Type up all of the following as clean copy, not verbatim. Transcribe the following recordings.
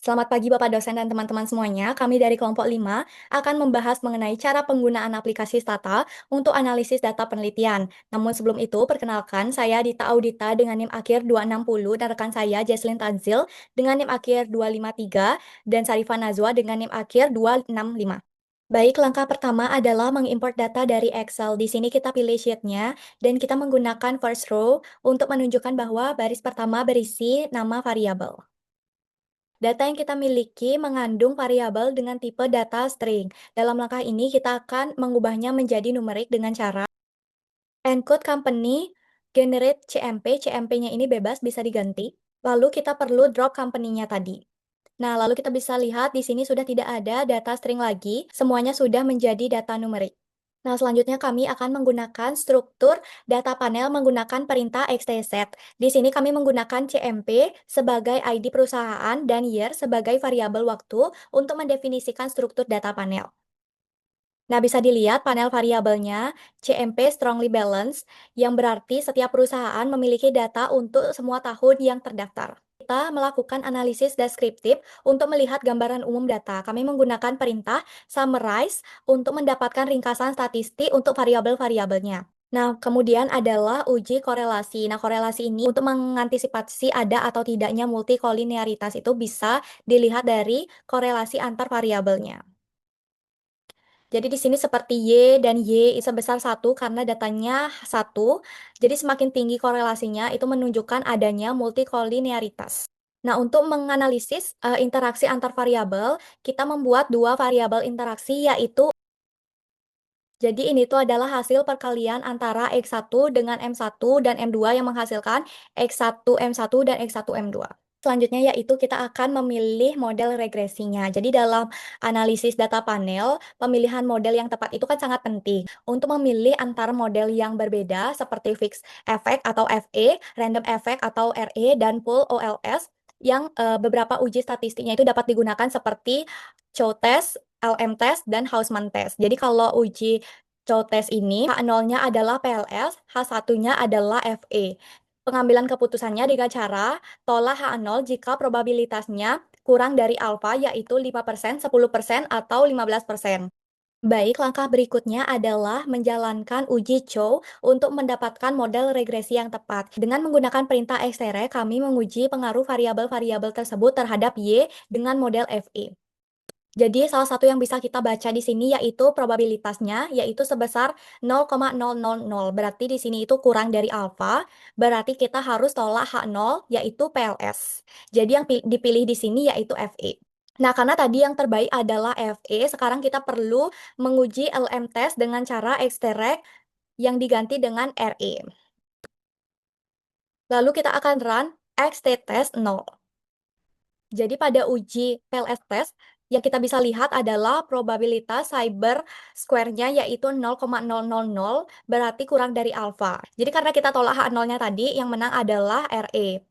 Selamat pagi Bapak dosen dan teman-teman semuanya. Kami dari kelompok 5 akan membahas mengenai cara penggunaan aplikasi Stata untuk analisis data penelitian. Namun sebelum itu, perkenalkan saya Dita Audita dengan NIM akhir 260 dan rekan saya Jesslyn Tanzil dengan NIM akhir 253 dan Sarifah Nazwa dengan NIM akhir 265. Baik, langkah pertama adalah mengimport data dari Excel. Di sini kita pilih sheet-nya dan kita menggunakan first row untuk menunjukkan bahwa baris pertama berisi nama variabel. Data yang kita miliki mengandung variabel dengan tipe data string. Dalam langkah ini, kita akan mengubahnya menjadi numerik dengan cara encode company generate CMP. CMP-nya ini bebas, bisa diganti. Lalu kita perlu drop company-nya tadi. Nah, lalu kita bisa lihat di sini sudah tidak ada data string lagi, semuanya sudah menjadi data numerik. Nah, selanjutnya kami akan menggunakan struktur data panel menggunakan perintah xtset. Di sini kami menggunakan CMP sebagai ID perusahaan dan year sebagai variabel waktu untuk mendefinisikan struktur data panel. Nah, bisa dilihat panel variabelnya CMP strongly balanced, yang berarti setiap perusahaan memiliki data untuk semua tahun yang terdaftar. Kita melakukan analisis deskriptif untuk melihat gambaran umum data. Kami menggunakan perintah summarize untuk mendapatkan ringkasan statistik untuk variabel-variabelnya. Nah, kemudian adalah uji korelasi. Nah, korelasi ini untuk mengantisipasi ada atau tidaknya multikolinearitas itu bisa dilihat dari korelasi antar variabelnya. Jadi di sini seperti Y dan Y sebesar 1 karena datanya 1. Jadi semakin tinggi korelasinya itu menunjukkan adanya multikolinearitas. Nah, untuk menganalisis interaksi antar variabel, kita membuat dua variabel interaksi yaitu jadi ini tuh adalah hasil perkalian antara X1 dengan M1 dan M2 yang menghasilkan X1 M1 dan X1 M2. Selanjutnya yaitu kita akan memilih model regresinya. Jadi dalam analisis data panel, pemilihan model yang tepat itu kan sangat penting. Untuk memilih antara model yang berbeda seperti fixed effect atau FE, random effect atau RE, dan pool OLS yang beberapa uji statistiknya itu dapat digunakan seperti Chow test, LM test, dan Hausman test. Jadi kalau uji Chow test ini H0-nya adalah PLS, H1-nya adalah FE. Pengambilan keputusannya dengan cara tolak H0 jika probabilitasnya kurang dari alfa yaitu 5%, 10%, atau 15%. Baik, langkah berikutnya adalah menjalankan uji Chow untuk mendapatkan model regresi yang tepat. Dengan menggunakan perintah xref, kami menguji pengaruh variabel-variabel tersebut terhadap Y dengan model FE. Jadi salah satu yang bisa kita baca di sini yaitu probabilitasnya yaitu sebesar 0,000. Berarti di sini itu kurang dari alfa, berarti kita harus tolak H0 yaitu PLS. Jadi yang dipilih di sini yaitu FE. Nah, karena tadi yang terbaik adalah FE, sekarang kita perlu menguji LM test dengan cara extract yang diganti dengan RE. Lalu kita akan run xtest 0. Jadi pada uji PLS test, yang kita bisa lihat adalah probabilitas cyber square-nya yaitu 0,000, berarti kurang dari alfa. Jadi karena kita tolak H0-nya tadi, yang menang adalah RE.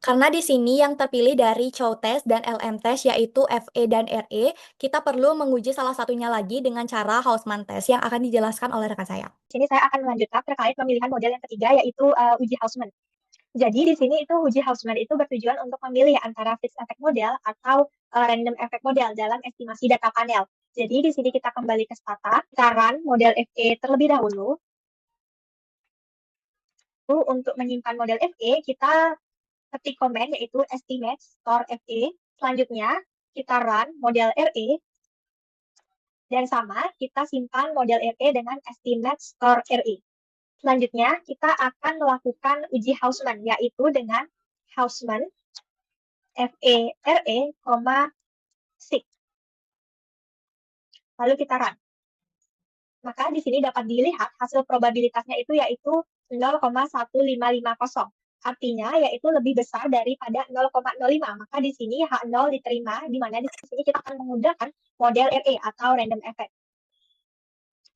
Karena di sini yang terpilih dari Chow test dan LM test yaitu FE dan RE, kita perlu menguji salah satunya lagi dengan cara Hausman test yang akan dijelaskan oleh rekan saya. Sini saya akan melanjutkan terkait pemilihan model yang ketiga yaitu uji Hausman. Jadi di sini itu uji Hausman itu bertujuan untuk memilih antara fixed effect model atau random effect model dalam estimasi data panel. Jadi di sini kita kembali ke Stata, kita run model FE terlebih dahulu. Untuk menyimpan model FE, kita ketik komen yaitu estimate store FE. Selanjutnya kita run model RE dan sama kita simpan model RE dengan estimate store RE. Selanjutnya, kita akan melakukan uji Hausman, yaitu dengan Hausman FE, RE, 6. Lalu kita run. Maka di sini dapat dilihat hasil probabilitasnya itu yaitu 0,1550. Artinya yaitu lebih besar daripada 0,05. Maka di sini H0 diterima, di mana di sini kita akan menggunakan model RE atau random effect.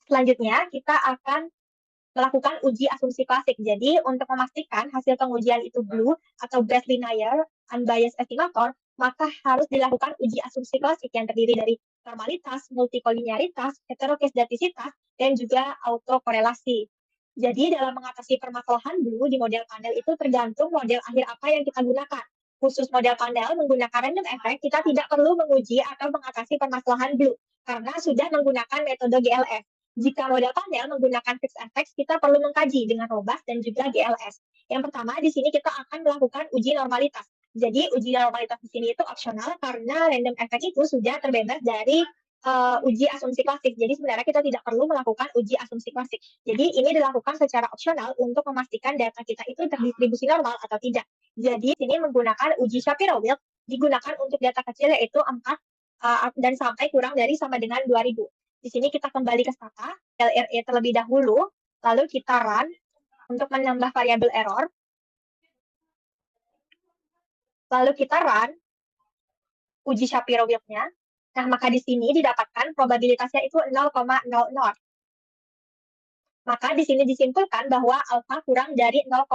Selanjutnya, kita akan melakukan uji asumsi klasik. Jadi, untuk memastikan hasil pengujian itu blue atau best linear unbiased estimator, maka harus dilakukan uji asumsi klasik yang terdiri dari normalitas, multikolinearitas, heterokestatisitas, dan juga autokorelasi. Jadi, dalam mengatasi permasalahan blue di model panel itu tergantung model akhir apa yang kita gunakan. khusus model panel menggunakan random effect, kita tidak perlu menguji atau mengatasi permasalahan blue karena sudah menggunakan metode GLS. Jika model panel menggunakan fixed effects, kita perlu mengkaji dengan robust dan juga GLS. Yang pertama, di sini kita akan melakukan uji normalitas. Jadi, uji normalitas di sini itu opsional karena random effect itu sudah terbebas dari uji asumsi klasik. Jadi, sebenarnya kita tidak perlu melakukan uji asumsi klasik. Jadi, ini dilakukan secara opsional untuk memastikan data kita itu terdistribusi normal atau tidak. Jadi, ini menggunakan uji Shapiro-Wilk digunakan untuk data kecil yaitu 4 dan sampai kurang dari sama dengan 2000. Di sini kita kembali ke stata, LRE terlebih dahulu, lalu kita run untuk menambah variabel error. Lalu kita run uji Shapiro-Wilknya. Nah, maka di sini didapatkan probabilitasnya itu 0,00. Maka di sini disimpulkan bahwa alfa kurang dari 0,05.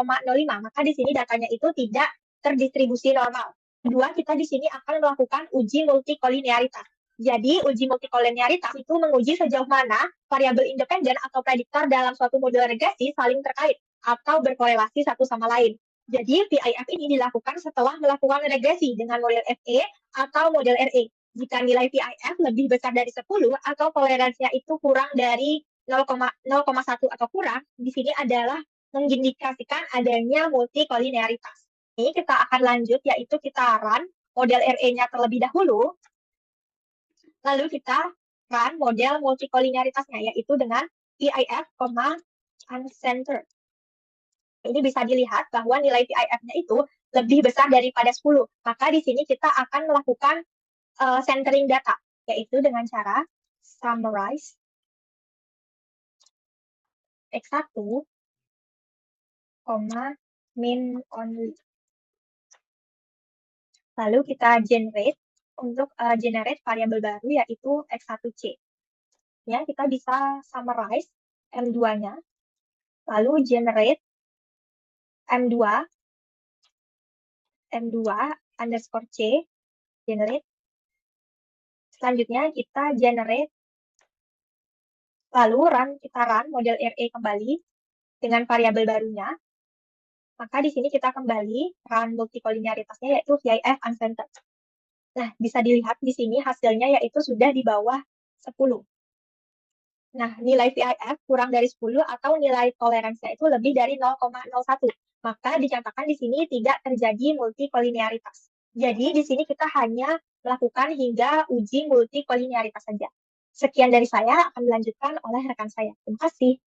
Maka di sini datanya itu tidak terdistribusi normal. Kedua, kita di sini akan melakukan uji multikolinearitas. Jadi, uji multikolinearitas itu menguji sejauh mana variabel independen atau prediktor dalam suatu model regresi saling terkait atau berkorelasi satu sama lain. Jadi, VIF ini dilakukan setelah melakukan regresi dengan model FE atau model RE. Jika nilai VIF lebih besar dari 10 atau toleransinya itu kurang dari 0,1 atau kurang, di sini adalah mengindikasikan adanya multikolinearitas. Ini kita akan lanjut, yaitu kita run model RE-nya terlebih dahulu, lalu kita run model multikolinearitasnya, yaitu dengan VIF, uncentered. Ini bisa dilihat bahwa nilai VIF-nya itu lebih besar daripada 10. Maka di sini kita akan melakukan centering data, yaitu dengan cara summarize X1, min only. Lalu kita generate untuk generate variabel baru yaitu X1C. Ya, kita bisa summarize M2-nya, lalu generate M2 underscore C, generate. Selanjutnya kita generate, lalu kita run model RE kembali dengan variabel barunya. Maka di sini kita kembali run multikolinearitasnya yaitu VIF uncentered. Nah, bisa dilihat di sini hasilnya yaitu sudah di bawah 10. Nah, nilai VIF kurang dari 10 atau nilai toleransinya itu lebih dari 0,01. Maka dicatatkan di sini tidak terjadi multikolinearitas. Jadi, di sini kita hanya melakukan hingga uji multikolinearitas saja. Sekian dari saya, akan dilanjutkan oleh rekan saya. Terima kasih.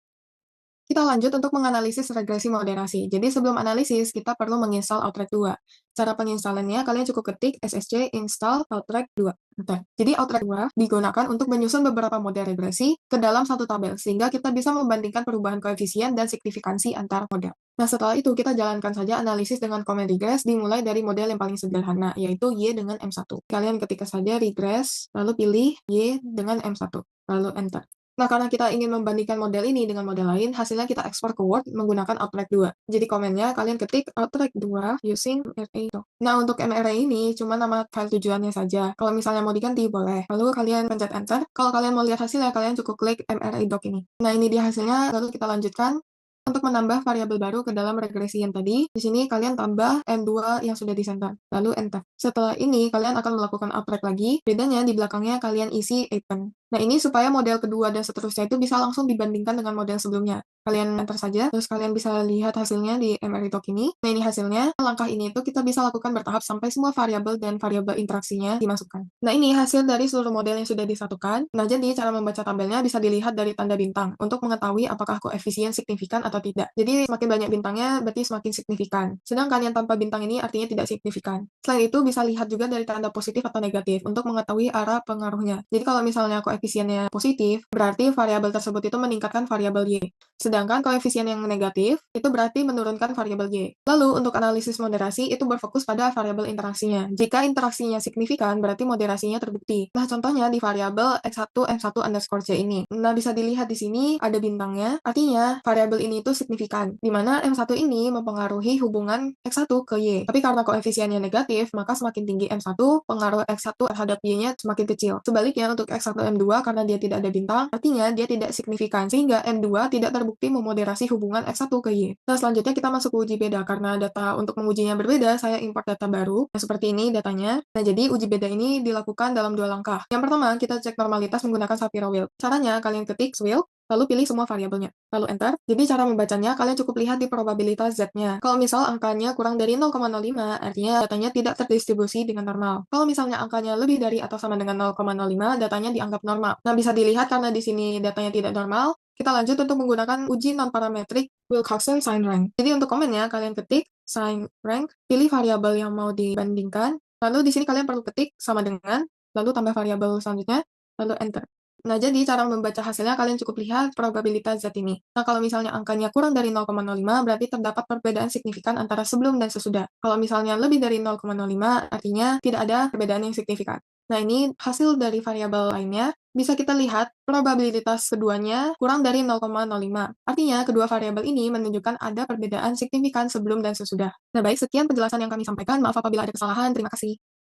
Kita lanjut untuk menganalisis regresi moderasi. Jadi sebelum analisis, kita perlu menginstal Outrack 2. Cara penginstalannya, kalian cukup ketik ssc install Outrack 2. Bentar. Jadi Outrack 2 digunakan untuk menyusun beberapa model regresi ke dalam satu tabel, sehingga kita bisa membandingkan perubahan koefisien dan signifikansi antar model. Nah, setelah itu kita jalankan saja analisis dengan komen regress dimulai dari model yang paling sederhana, yaitu Y dengan M1. Kalian ketik saja regress, lalu pilih Y dengan M1, lalu enter. Nah, karena kita ingin membandingkan model ini dengan model lain, hasilnya kita ekspor ke Word menggunakan Outrack 2. Jadi komennya kalian ketik Outrack 2 using MRA. Nah, untuk MRA ini cuma nama file tujuannya saja. Kalau misalnya mau diganti, boleh. Lalu kalian pencet enter. Kalau kalian mau lihat hasilnya, kalian cukup klik MRA doc ini. Nah, ini dia hasilnya. Lalu kita lanjutkan. Untuk menambah variabel baru ke dalam regresi yang tadi, di sini kalian tambah M2 yang sudah disenter, lalu enter. Setelah ini, kalian akan melakukan Outrack lagi, bedanya di belakangnya kalian isi append. Nah, ini supaya model kedua dan seterusnya itu bisa langsung dibandingkan dengan model sebelumnya. Kalian enter saja, terus kalian bisa lihat hasilnya di MRI Doc ini. Nah, ini hasilnya. Langkah ini itu kita bisa lakukan bertahap sampai semua variabel dan variabel interaksinya dimasukkan. Nah, ini hasil dari seluruh model yang sudah disatukan. Nah, jadi cara membaca tabelnya bisa dilihat dari tanda bintang untuk mengetahui apakah koefisien signifikan atau tidak. Jadi, semakin banyak bintangnya berarti semakin signifikan. Sedangkan yang tanpa bintang ini artinya tidak signifikan. Selain itu, bisa lihat juga dari tanda positif atau negatif untuk mengetahui arah pengaruhnya. Jadi, kalau misalnya koefisiennya positif, berarti variabel tersebut itu meningkatkan variabel Y. Sedangkan koefisien yang negatif itu berarti menurunkan variabel Y. Lalu untuk analisis moderasi itu berfokus pada variabel interaksinya. Jika interaksinya signifikan berarti moderasinya terbukti. Nah, contohnya di variabel X1 M1 underscore C ini. Nah, bisa dilihat di sini ada bintangnya. Artinya variabel ini itu signifikan. Di mana M1 ini mempengaruhi hubungan X1 ke Y. Tapi karena koefisiennya negatif, maka semakin tinggi M1, pengaruh X1 terhadap Y-nya semakin kecil. Sebaliknya untuk X1 M2 2 karena dia tidak ada bintang, artinya dia tidak signifikan, sehingga N2 tidak terbukti memoderasi hubungan X1 ke Y. Nah, selanjutnya kita masuk ke uji beda. Karena data untuk mengujinya berbeda, saya import data baru. Nah, seperti ini datanya. Nah, jadi uji beda ini dilakukan dalam 2 langkah. Yang pertama, kita cek normalitas menggunakan Shapiro-Wilk. Caranya, kalian ketik Wilk, lalu pilih semua variabelnya, lalu enter. Jadi cara membacanya, kalian cukup lihat di probabilitas Z-nya. Kalau misal angkanya kurang dari 0,05, artinya datanya tidak terdistribusi dengan normal. Kalau misalnya angkanya lebih dari atau sama dengan 0,05, datanya dianggap normal. Nah, bisa dilihat karena di sini datanya tidak normal, kita lanjut untuk menggunakan uji non-parametrik Wilcoxon sign rank. Jadi untuk komennya, kalian ketik sign rank, pilih variabel yang mau dibandingkan, lalu di sini kalian perlu ketik sama dengan, lalu tambah variabel selanjutnya, lalu enter. Nah, jadi cara membaca hasilnya kalian cukup lihat probabilitas Z ini. Nah, kalau misalnya angkanya kurang dari 0,05, berarti terdapat perbedaan signifikan antara sebelum dan sesudah. Kalau misalnya lebih dari 0,05, artinya tidak ada perbedaan yang signifikan. Nah, ini hasil dari variabel lainnya. Bisa kita lihat probabilitas keduanya kurang dari 0,05. Artinya, kedua variabel ini menunjukkan ada perbedaan signifikan sebelum dan sesudah. Nah, baik, sekian penjelasan yang kami sampaikan. Maaf apabila ada kesalahan. Terima kasih.